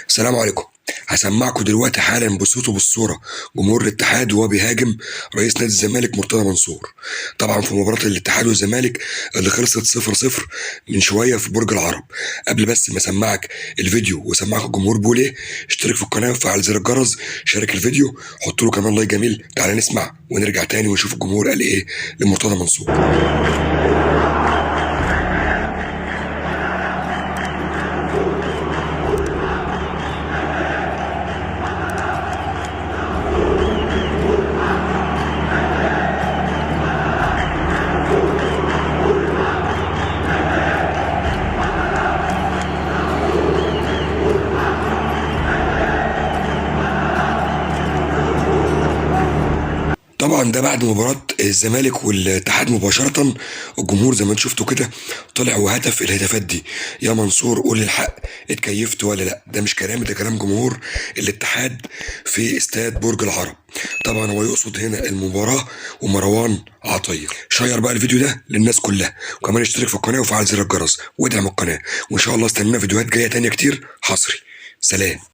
السلام عليكم. هسمعكم دلوقتي حالا بصوت وبالصوره جمهور الاتحاد وهو بيهاجم رئيس نادي الزمالك مرتضى منصور. طبعا في مباراه الاتحاد والزمالك اللي خلصت 0-0 من شويه في برج العرب. قبل بس ما اسمعك الفيديو واسمعك الجمهور بيقول ايه، اشترك في القناه وفعل زر الجرس، شارك الفيديو، حط له كمان لايك جميل. تعالى نسمع ونرجع تاني ونشوف الجمهور قال ايه لمرتضى منصور. طبعا ده بعد مباراة الزمالك والاتحاد مباشرة. الجمهور زي ما انتوا شفتوا كده طلع وهتف الهتافات دي: يا منصور قول الحق، اتكيفت ولا لا؟ ده مش كلامي، ده كلام جمهور الاتحاد في استاد برج العرب. طبعا هو يقصد هنا المباراة ومروان عطية. شير بقى الفيديو ده للناس كلها، وكمان اشترك في القناة وفعل زر الجرس وادعم القناة، وان شاء الله استنونا فيديوهات جاية تانية كتير حصري. سلام.